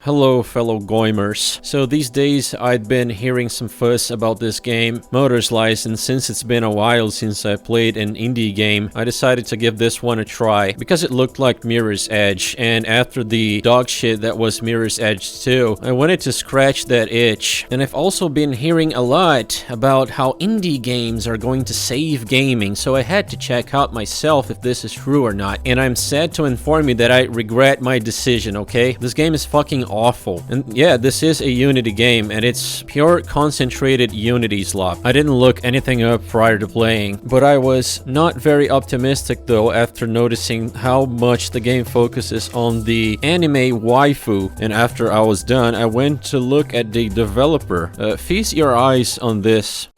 Hello fellow goimers. So these days I'd been hearing some fuss about this game, Motorslice, and since it's been a while since I played an indie game, I decided to give this one a try because it looked like Mirror's Edge, and after the dog shit that was Mirror's Edge 2, I wanted to scratch that itch. And I've also been hearing a lot about how indie games are going to save gaming, so I had to check out myself if this is true or not. And I'm sad to inform you that I regret my decision, okay? This game is fucking awful. And yeah, this is a Unity game, and it's pure concentrated Unity slop. I didn't look anything up prior to playing, but I was not very optimistic though after noticing how much the game focuses on the anime waifu. And after I was done, I went to look at the developer. Feast your eyes on this.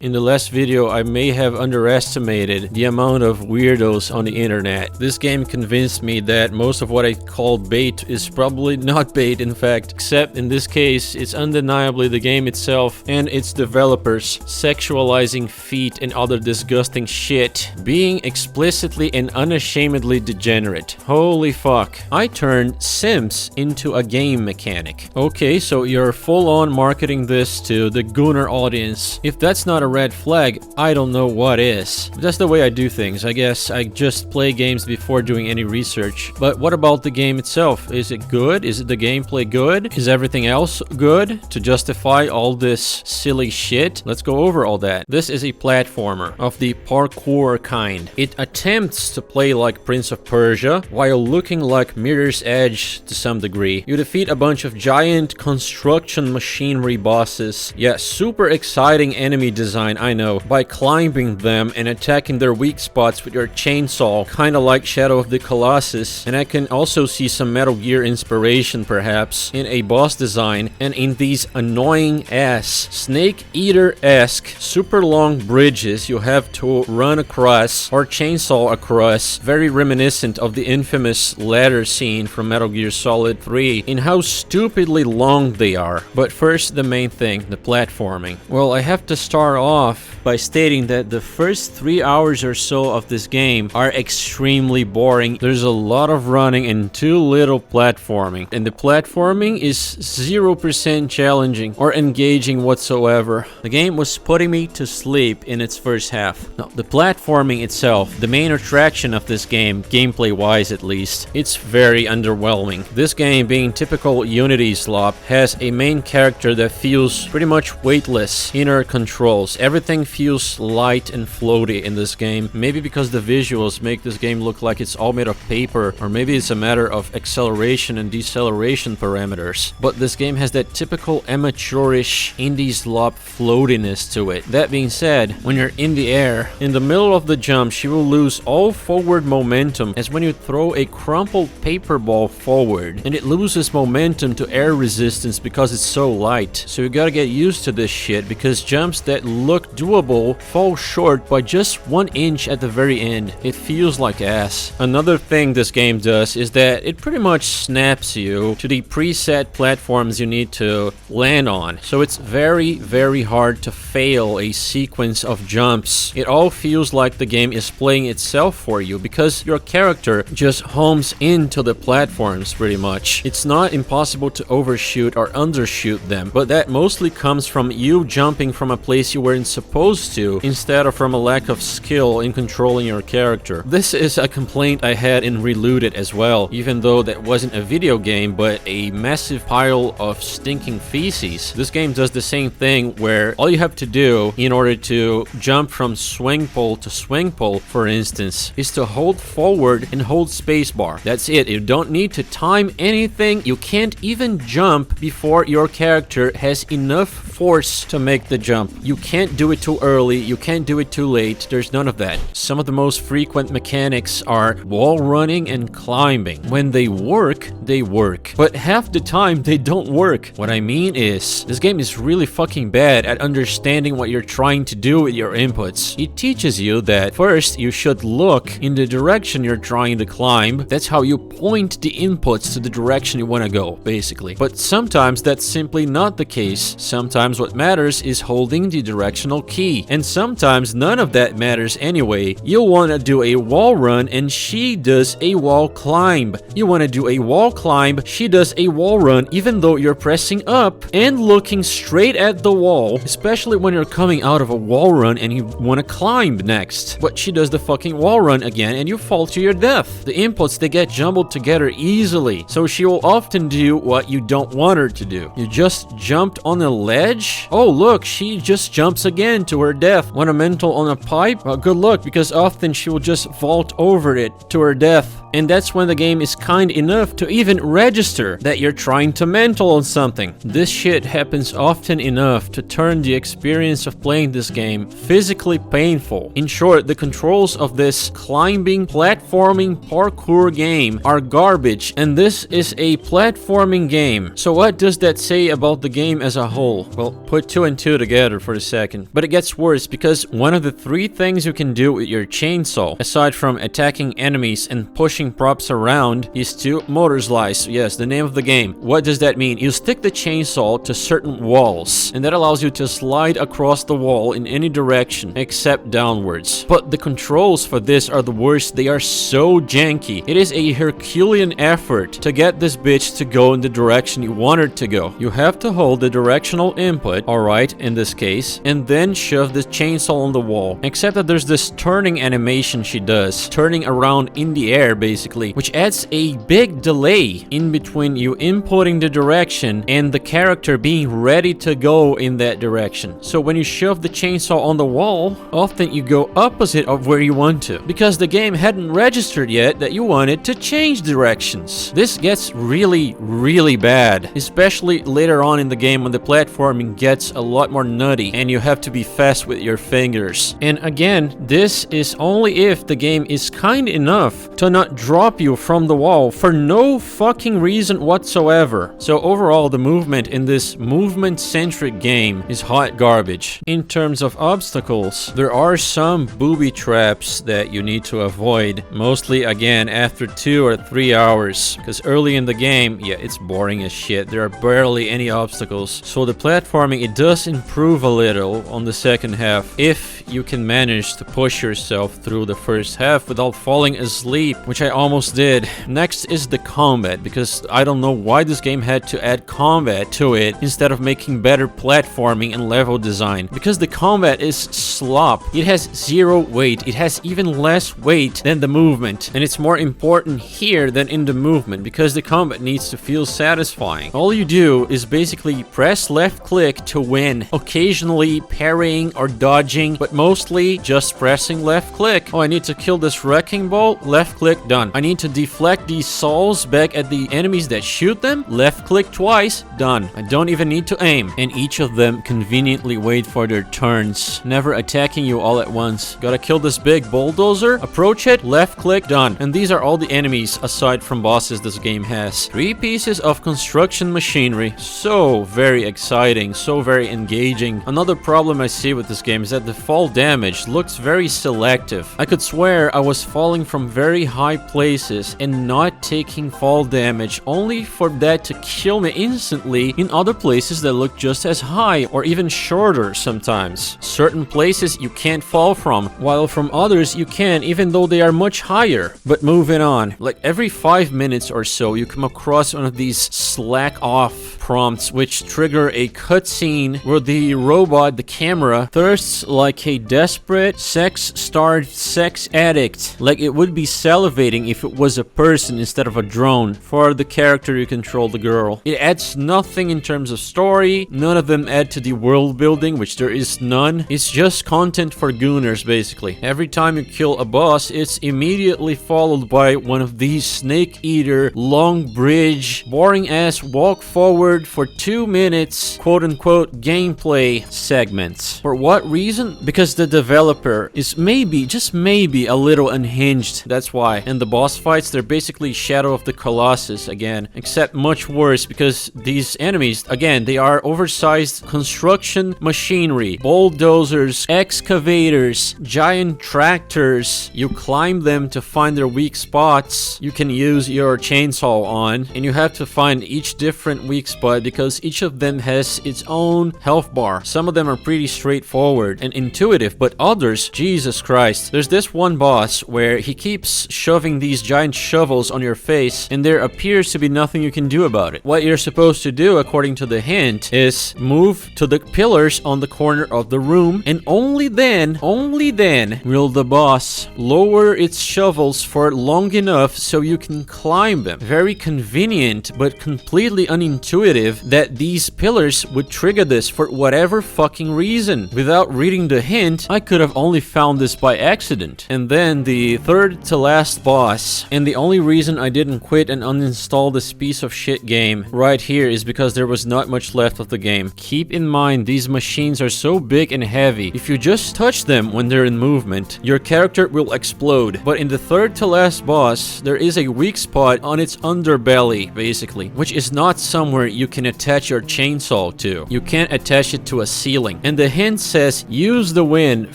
In the last video, I may have underestimated the amount of weirdos on the internet. This game convinced me that most of what I call bait is probably not bait, in fact, except in this case, it's undeniably the game itself and its developers sexualizing feet and other disgusting shit, being explicitly and unashamedly degenerate. Holy fuck. I turned Sims into a game mechanic. Okay, so you're full-on marketing this to the Gooner audience. If that's not a red flag, I don't know what is. That's the way I do things. I guess I just play games before doing any research. But what about the game itself? Is it good? Is the gameplay good? Is everything else good to justify all this silly shit? Let's go over all that. This is a platformer of the parkour kind. It attempts to play like Prince of Persia while looking like Mirror's Edge to some degree. You defeat a bunch of giant construction machinery bosses. Yeah, super exciting enemy design, I know, by climbing them and attacking their weak spots with your chainsaw, kinda like Shadow of the Colossus. And I can also see some Metal Gear inspiration perhaps in a boss design and in these annoying ass Snake Eater-esque super long bridges you have to run across or chainsaw across, very reminiscent of the infamous ladder scene from Metal Gear Solid 3 in how stupidly long they are. But first, the main thing, the platforming. Well, I have to start off by stating that the first 3 hours or so of this game are extremely boring. There's a lot of running and too little platforming. And the platforming is 0% challenging or engaging whatsoever. The game was putting me to sleep in its first half. Now, the platforming itself, the main attraction of this game, gameplay-wise at least, it's very underwhelming. This game, being typical Unity slop, has a main character that feels pretty much weightless. Inner controls. Everything feels light and floaty in this game. Maybe because the visuals make this game look like it's all made of paper, or maybe it's a matter of acceleration and deceleration parameters. But this game has that typical amateurish indie slop floatiness to it. That being said, when you're in the air, in the middle of the jumps, you will lose all forward momentum, as when you throw a crumpled paper ball forward, and it loses momentum to air resistance because it's so light. So you gotta get used to this shit, because jumps that look doable fall short by just 1 inch at the very end. It feels like ass. Another thing this game does is that it pretty much snaps you to the preset platforms you need to land on. So it's very, very hard to fail a sequence of jumps. It all feels like the game is playing itself for you because your character just homes into the platforms pretty much. It's not impossible to overshoot or undershoot them, but that mostly comes from you jumping from a place you weren't supposed to, instead of from a lack of skill in controlling your character. This is a complaint I had in Reloaded as well, even though that wasn't a video game but a massive pile of stinking feces. This game does the same thing where all you have to do in order to jump from swing pole to swing pole, for instance, is to hold forward and hold spacebar. That's it. You don't need to time anything. You can't even jump before your character has enough force to make the jump. You can't can't do it too early, you can't do it too late, there's none of that. Some of the most frequent mechanics are wall running and climbing. When they work, they work. But half the time, they don't work. What I mean is, this game is really fucking bad at understanding what you're trying to do with your inputs. It teaches you that first, you should look in the direction you're trying to climb. That's how you point the inputs to the direction you want to go, basically. But sometimes that's simply not the case. Sometimes what matters is holding the directional key. And sometimes none of that matters anyway. You'll want to do a wall run and she does a wall climb. You want to do a wall climb, she does a wall run, even though you're pressing up and looking straight at the wall, especially when you're coming out of a wall run and you want to climb next. But she does the fucking wall run again and you fall to your death. The inputs, they get jumbled together easily, so she will often do what you don't want her to do. You just jumped on a ledge? Oh look, she just jumps again to her death. Want a mental on a pipe? Well, good luck, because often she will just vault over it to her death. And that's when the game is kind enough to even register that you're trying to mental on something. This shit happens often enough to turn the experience of playing this game physically painful. In short, the controls of this climbing, platforming, parkour game are garbage, and this is a platforming game. So what does that say about the game as a whole? Well, put 2 and 2 together for a second. But it gets worse, because one of the 3 things you can do with your chainsaw, aside from attacking enemies and pushing props around, is to Motorslice. Yes, the name of the game. What does that mean? You stick the chainsaw to certain walls, and that allows you to slide across the wall in any direction except downwards. But the controls for this are the worst. They are so janky. It is a Herculean effort to get this bitch to go in the direction you want her to go. You have to hold the directional input, alright, in this case, and then shove the chainsaw on the wall. Except that there's this turning animation she does, turning around in the air basically, which adds a big delay in between you inputting the direction and the character being ready to go in that direction. So when you shove the chainsaw on the wall, often you go opposite of where you want to, because the game hadn't registered yet that you wanted to change directions. This gets really, really bad, especially later on in the game when the platforming gets a lot more nutty and you have to be fast with your fingers. And again, this is only if the game is kind enough to not drop you from the wall for no fucking reason whatsoever. So overall, the movement in this movement-centric game is hot garbage. In terms of obstacles, there are some booby traps that you need to avoid, mostly again after 2 or 3 hours, because early in the game, yeah, it's boring as shit. There are barely any obstacles. So the platforming, it does improve a little on the second half if you can manage to push yourself through the first half without falling asleep, which I almost did. Next is the combat, because I don't know why this game had to add combat to it instead of making better platforming and level design, because the combat is slop. It has 0 weight. It has even less weight than the movement, and it's more important here than in the movement, because the combat needs to feel satisfying. All you do is basically press left click to win, occasionally parrying or dodging, but mostly just pressing left click. Oh, I need to kill this wrecking ball, left click, done. I need to deflect these saws back at the enemies that shoot them, left click twice, done. I don't even need to aim, and each of them conveniently wait for their turns, never attacking you all at once. Gotta kill this big bulldozer, approach it, left click, done. And these are all the enemies aside from bosses this game has. 3 pieces of construction machinery. So very exciting, so very engaging. Another problem I see with this game is that the fall damage looks very selective. I could swear I was falling from very high places and not taking fall damage, only for that to kill me instantly in other places that look just as high or even shorter sometimes. Certain places you can't fall from, while from others you can, even though they are much higher. But moving on, like every 5 minutes or so you come across one of these slack off prompts which trigger a cutscene where the robot, the camera, thirsts like a desperate sex-starved sex addict, like it would be salivating if it was a person instead of a drone. For the character you control, the girl, it adds nothing in terms of story. None of them add to the world building, which there is none. It's just content for gooners basically. Every time you kill a boss, it's immediately followed by one of these snake eater long bridge boring ass walk forward for 2 minutes quote-unquote gameplay segments. segments. For what reason? Because the developer is maybe, just maybe, a little unhinged. That's why. And the boss fights, they're basically Shadow of the Colossus again, except much worse because these enemies, again, they are oversized construction machinery, bulldozers, excavators, giant tractors. You climb them to find their weak spots. You can use your chainsaw on, and you have to find each different weak spot because each of them has its own health bar. Some of them are pretty straightforward and intuitive, but others, Jesus Christ. There's this one boss where he keeps shoving these giant shovels on your face, and there appears to be nothing you can do about it. What you're supposed to do, according to the hint, is move to the pillars on the corner of the room, and only then will the boss lower its shovels for long enough so you can climb them. Very convenient, but completely unintuitive that these pillars would trigger this for whatever fucking reason. Without reading the hint, I could have only found this by accident. And then the third to last boss, and the only reason I didn't quit and uninstall this piece of shit game right here is because there was not much left of the game. Keep in mind, these machines are so big and heavy. If you just touch them when they're in movement, your character will explode. But in the third to last boss, there is a weak spot on its underbelly, basically, which is not somewhere you can attach your chainsaw to. You can't attach it to a ceiling. And the hint says, use the wind,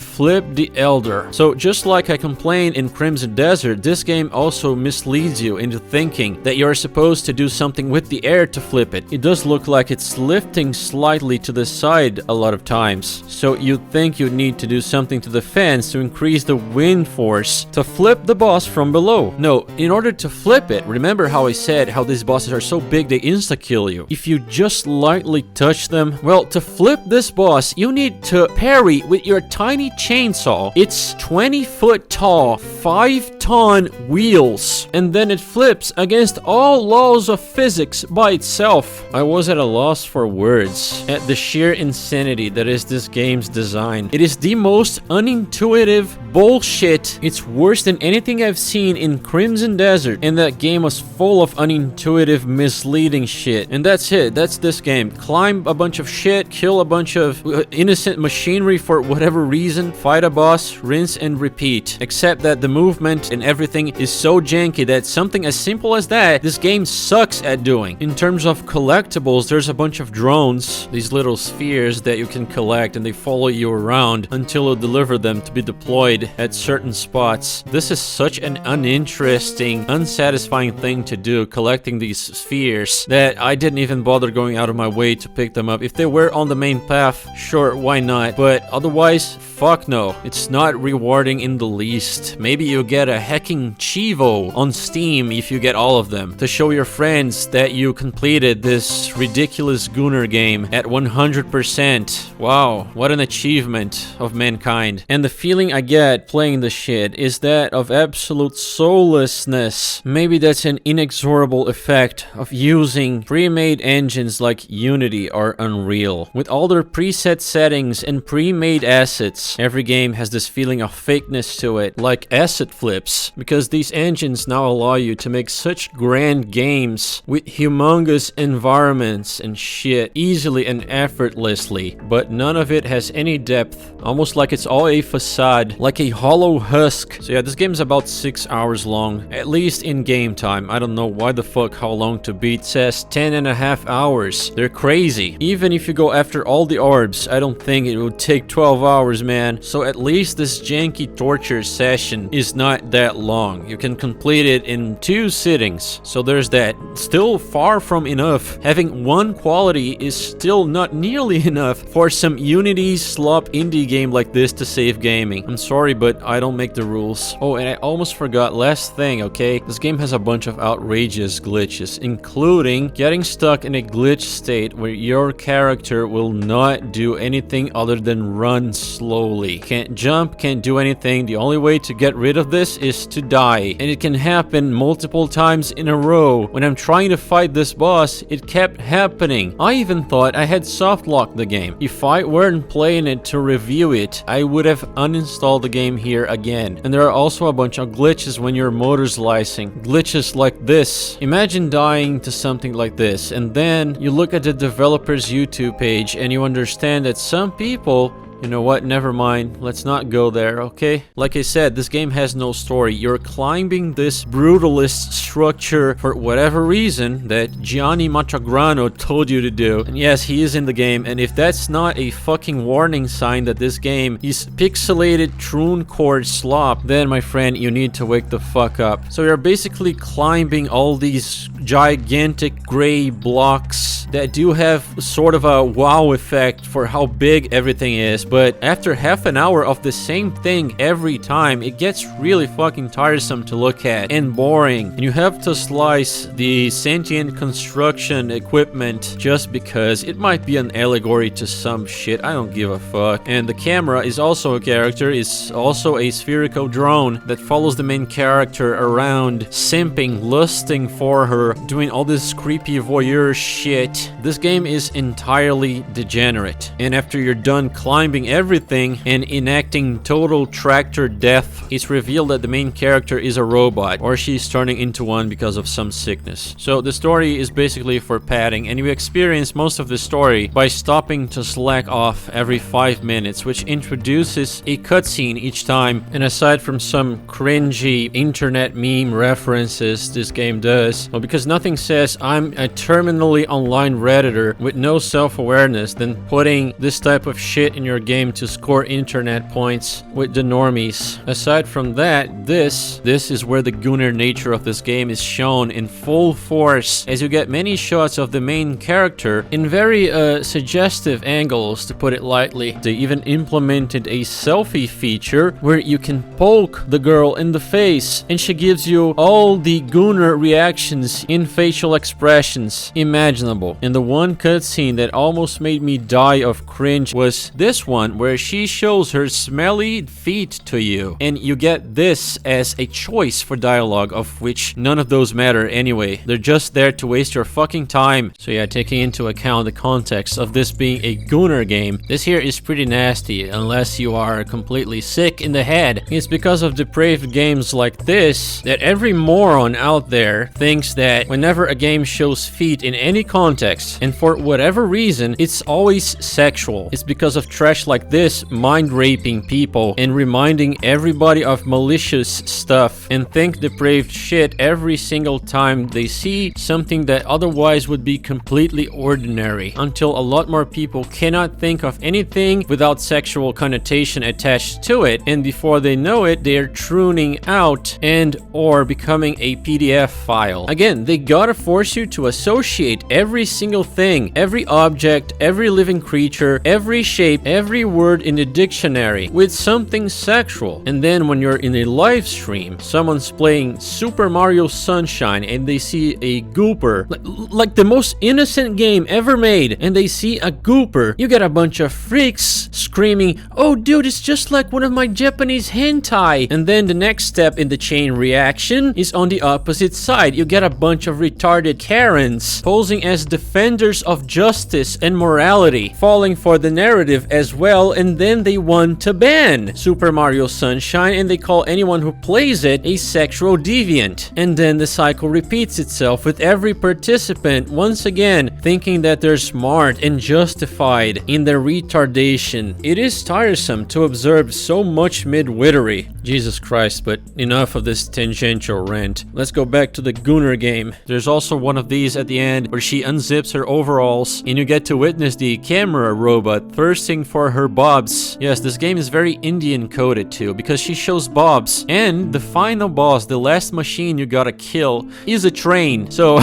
flip the elder. So just like I complained in Crimson Desert, this game also misleads you into thinking that you're supposed to do something with the air to flip it. It does look like it's lifting slightly to the side a lot of times. So you'd think you'd need to do something to the fence to increase the wind force to flip the boss from below. No, in order to flip it, remember how I said how these bosses are so big they insta-kill you. If you just lightly touch them, well, to flip this boss, you need to parry with your tiny chainsaw. It's 20-foot tall, 5-ton wheels, and then it flips against all laws of physics by itself. I was at a loss for words at the sheer insanity that is this game's design. It is the most unintuitive bullshit. It's worse than anything I've seen in Crimson Desert, and that game was full of unintuitive, misleading shit. And that's it. That's this game. Climb a bunch of shit, kill a bunch of innocent machinery for whatever reason, fight a boss, rinse and repeat. Except that the movement and everything is so janky that something as simple as that, this game sucks at doing. In terms of collectibles, there's a bunch of drones, these little spheres that you can collect, and they follow you around until you deliver them to be deployed at certain spots. This is such an uninteresting, unsatisfying thing to do, collecting these spheres, that I didn't even bother going out of my way to pick them up. If they were on the main path, sure, why not? But otherwise, fuck no. It's not rewarding in the least. Maybe you get a hacking Chivo on Steam if you get all of them, to show your friends that you completed this ridiculous Gooner game at 100%. Wow, what an achievement of mankind. And the feeling I get playing the shit is that of absolute soullessness. Maybe that's an inexorable effect of using pre-made engines like Unity or Unreal. With all their preset settings and pre-made assets, every game has this feeling of fakeness to it, like asset flips, because these engines now allow you to make such grand games with humongous environments and shit easily and effortlessly, but none of it has any depth, almost like it's all a facade, like a hollow husk. So yeah, this game is about 6 hours long, at least in game time. I don't know why the fuck how long to beat says 10.5 hours. They're crazy. Even if you go after all the orbs, I don't think it would take 12 hours, man. So at least this janky torture session is not that long. You can complete it in 2 sittings. So there's that. Still far from enough. Having one quality is still not nearly enough for some Unity slop indie game like this to save gaming. I'm sorry, but I don't make the rules. Oh, and I almost forgot, last thing, okay? This game has a bunch of outrageous glitches, including getting stuck in a glitch state where your character will not do anything other than run slowly. Can't jump, can't do anything. The only way to get rid of this is to die. And it can happen multiple times in a row. When I'm trying to fight this boss, it kept happening. I even thought I had soft locked the game. If I weren't playing it to review it, I would have uninstalled the game here again. And there are also a bunch of glitches when you're motorslicing. Glitches like this. Imagine dying to something like this, and then you look at the developer's YouTube page and you understand that some people... You know what? Never mind. Let's not go there, okay? Like I said, this game has no story. You're climbing this brutalist structure for whatever reason that Gianni Montalgrano told you to do. And yes, he is in the game. And if that's not a fucking warning sign that this game is pixelated TrueCore slop, then my friend, you need to wake the fuck up. So you're basically climbing all these gigantic gray blocks that do have sort of a wow effect for how big everything is. But after half an hour of the same thing every time, it gets really fucking tiresome to look at and boring. And you have to slice the sentient construction equipment just because it might be an allegory to some shit. I don't give a fuck. And the camera is also a character. It's also a spherical drone that follows the main character around, simping, lusting for her, doing all this creepy voyeur shit. This game is entirely degenerate. And after you're done climbing everything and enacting total tractor death, it's revealed that the main character is a robot, or she's turning into one because of some sickness. So the story is basically for padding, and you experience most of the story by stopping to slack off every 5 minutes, which introduces a cutscene each time. And aside from some cringy internet meme references this game does, well, because nothing says I'm a terminally online redditor with no self-awareness than putting this type of shit in your game to score internet points with the normies. Aside from that, this is where the Gooner nature of this game is shown in full force, as you get many shots of the main character in very suggestive angles, to put it lightly. They even implemented a selfie feature where you can poke the girl in the face and she gives you all the Gooner reactions in facial expressions imaginable. And the one cutscene that almost made me die of cringe was this one, where she shows her smelly feet to you, and you get this as a choice for dialogue, of which none of those matter anyway. They're just there to waste your fucking time. So yeah, taking into account the context of this being a Gooner game, this here is pretty nasty unless you are completely sick in the head. It's because of depraved games like this that every moron out there thinks that whenever a game shows feet in any context, and for whatever reason, it's always sexual. It's because of trash like this mind raping people and reminding everybody of malicious stuff, and think depraved shit every single time they see something that otherwise would be completely ordinary, until a lot more people cannot think of anything without sexual connotation attached to it, and before they know it, they are tuning out and or becoming a PDF file. Again, they gotta force you to associate every single thing, every object, every living creature, every shape, every word in the dictionary with something sexual. And then when you're in a live stream, someone's playing Super Mario Sunshine and they see a gooper, like the most innocent game ever made, and they see a gooper, you get a bunch of freaks screaming, "Oh dude, it's just like one of my Japanese hentai." And then the next step in the chain reaction is on the opposite side. You get a bunch of retarded Karens posing as defenders of justice and morality, falling for the narrative as well, and then they want to ban Super Mario Sunshine and they call anyone who plays it a sexual deviant. And then the cycle repeats itself with every participant once again thinking that they're smart and justified in their retardation. It is tiresome to observe so much midwittery. Jesus Christ, but enough of this tangential rant. Let's go back to the Gooner game. There's also one of these at the end where she unzips her overalls and you get to witness the camera robot thirsting for her bobs. Yes, this game is very Indian coded too, because she shows bobs. And the final boss, the last machine you gotta kill, is a train. So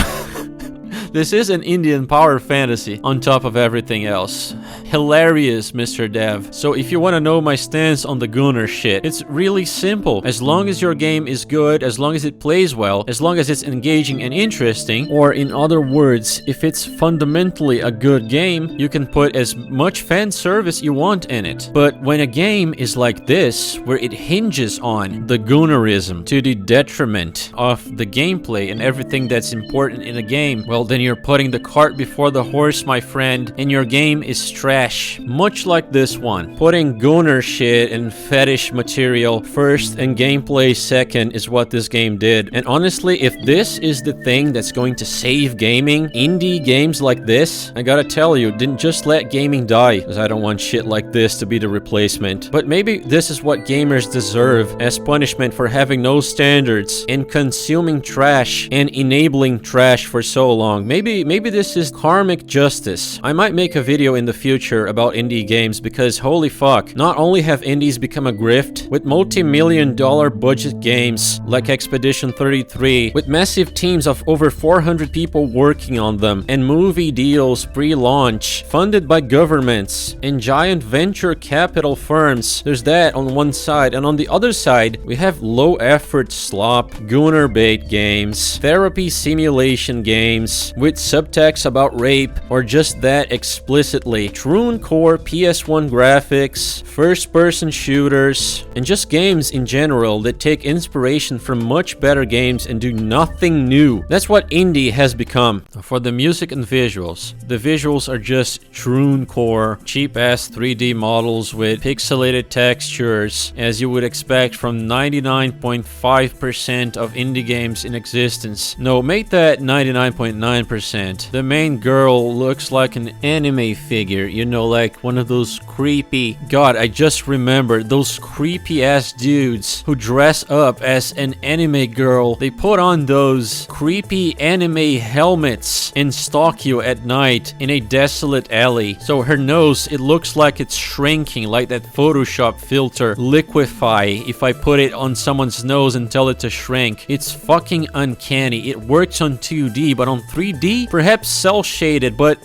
this is an Indian power fantasy on top of everything else. Hilarious, Mr. Dev. So if you want to know my stance on the Gooner shit, it's really simple. As long as your game is good, as long as it plays well, as long as it's engaging and interesting, or in other words, if it's fundamentally a good game, you can put as much fan service you want in it. But when a game is like this, where it hinges on the Goonerism to the detriment of the gameplay and everything that's important in a game, well then you're putting the cart before the horse, my friend, and your game is trash trash, much like this one. Putting Gooner shit and fetish material first and gameplay second is what this game did. And honestly, if this is the thing that's going to save gaming, indie games like this, I gotta tell you, didn't just let gaming die, because I don't want shit like this to be the replacement. But maybe this is what gamers deserve as punishment for having no standards and consuming trash and enabling trash for so long. Maybe this is karmic justice. I might make a video in the future about indie games because holy fuck, not only have indies become a grift with multi-million-dollar budget games like Expedition 33 with massive teams of over 400 people working on them and movie deals pre-launch funded by governments and giant venture capital firms. There's that on one side, and on the other side we have low-effort slop, Gooner Bait games, therapy simulation games with subtext about rape or just that explicitly, TrueCore PS1 graphics, first-person shooters, and just games in general that take inspiration from much better games and do nothing new. That's what indie has become. For the music and visuals, the visuals are just TrueCore, cheap-ass 3D models with pixelated textures, as you would expect from 99.5% of indie games in existence. No, make that 99.9%. The main girl looks like an anime figure, you know, like one of those creepy... God, I just remembered those creepy-ass dudes who dress up as an anime girl. They put on those creepy anime helmets and stalk you at night in a desolate alley. So her nose, it looks like it's shrinking, like that Photoshop filter Liquify. If I put it on someone's nose and tell it to shrink, it's fucking uncanny. It works on 2D, but on 3D, perhaps cel-shaded, but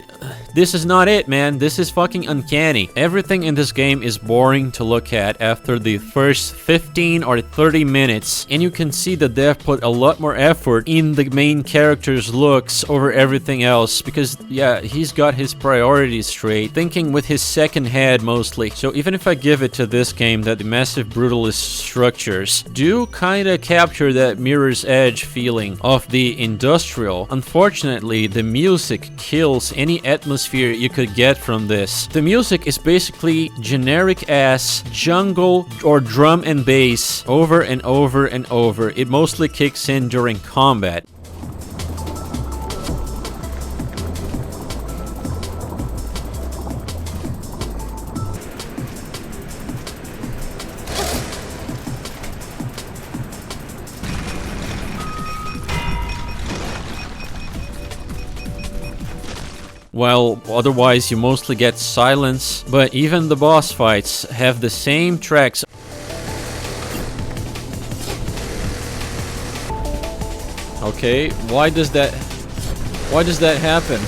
this is not it, man. This is fucking uncanny. Everything in this game is boring to look at after the first 15 or 30 minutes, and you can see that they've put a lot more effort in the main character's looks over everything else, because yeah, he's got his priorities straight, thinking with his second head mostly. So even if I give it to this game that the massive brutalist structures do kinda capture that Mirror's Edge feeling of the industrial, unfortunately the music kills any atmosphere you could get from this. The music is basically generic ass jungle or drum and bass over and over and over. It mostly kicks in during combat. While otherwise you mostly get silence, but even the boss fights have the same tracks. Okay, why does that happen?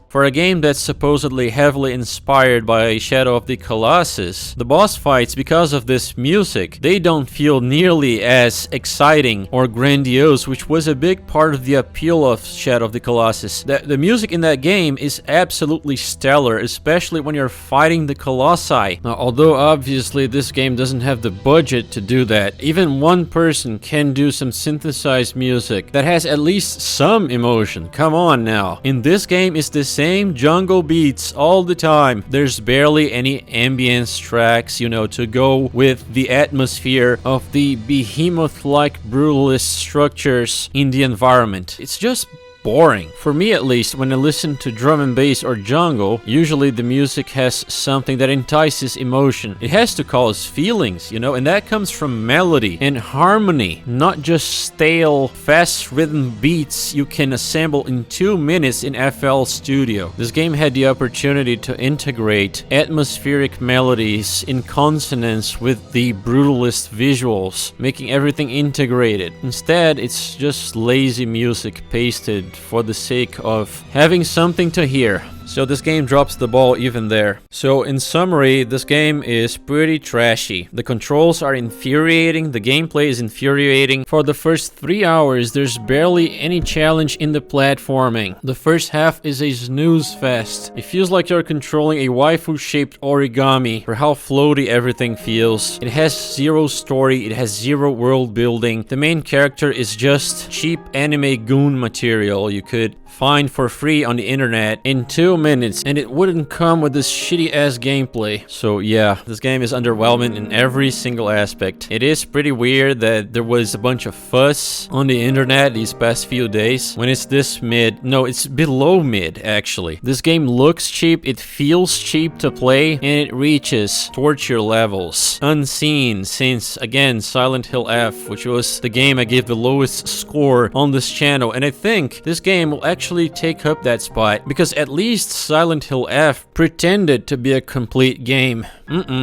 For a game that's supposedly heavily inspired by Shadow of the Colossus, the boss fights, because of this music, they don't feel nearly as exciting or grandiose, which was a big part of the appeal of Shadow of the Colossus. The music in that game is absolutely stellar, especially when you're fighting the Colossi. Now, although obviously this game doesn't have the budget to do that, even one person can do some synthesized music that has at least some emotion. Come on now. In this game, it's the same jungle beats all the time. There's barely any ambience tracks, you know, to go with the atmosphere of the behemoth-like brutalist structures in the environment. It's just boring. For me at least, when I listen to drum and bass or jungle, usually the music has something that entices emotion. It has to cause feelings, you know, and that comes from melody and harmony, not just stale, fast rhythm beats you can assemble in 2 minutes in FL Studio. This game had the opportunity to integrate atmospheric melodies in consonance with the brutalist visuals, making everything integrated. Instead, it's just lazy music pasted for the sake of having something to hear. So this game drops the ball even there. So in summary, this game is pretty trashy. The controls are infuriating, the gameplay is infuriating. For the first 3 hours, there's barely any challenge in the platforming. The first half is a snooze fest. It feels like you're controlling a waifu-shaped origami for how floaty everything feels. It has zero story, it has zero world building. The main character is just cheap anime goon material you could find for free on the internet in 2 minutes, and it wouldn't come with this shitty ass gameplay. So yeah, this game is underwhelming in every single aspect. It is pretty weird that there was a bunch of fuss on the internet these past few days when it's this mid. No, it's below mid actually. This game looks cheap, it feels cheap to play, and it reaches torture levels unseen since, again, Silent Hill F, which was the game I gave the lowest score on this channel. And I think this game will actually take up that spot because at least Silent Hill F pretended to be a complete game.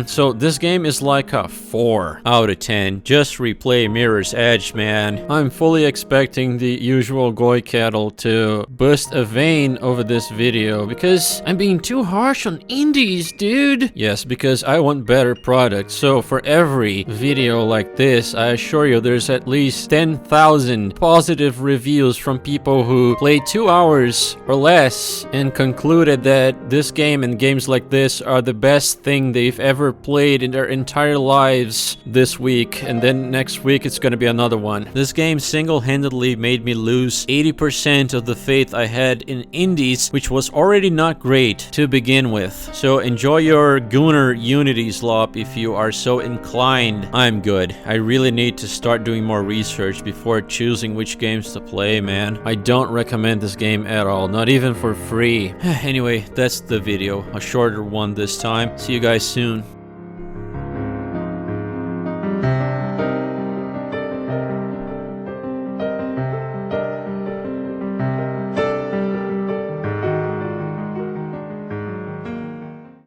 So this game is like a 4 out of 10. Just replay Mirror's Edge, man. I'm fully expecting the usual Goy Cattle to bust a vein over this video because I'm being too harsh on indies, dude. Yes, because I want better products. So for every video like this, I assure you there's at least 10,000 positive reviews from people who played 2 hours or less and concluded that this game and games like this are the best thing they've ever played in their entire lives this week, and then next week it's gonna be another one. This game single-handedly made me lose 80% of the faith I had in indies, which was already not great to begin with. So enjoy your Gooner Unity slop if you are so inclined. I'm good. I really need to start doing more research before choosing which games to play, man. I don't recommend this game at all, not even for free. Anyway, that's the video. A shorter one this time. See you guys soon.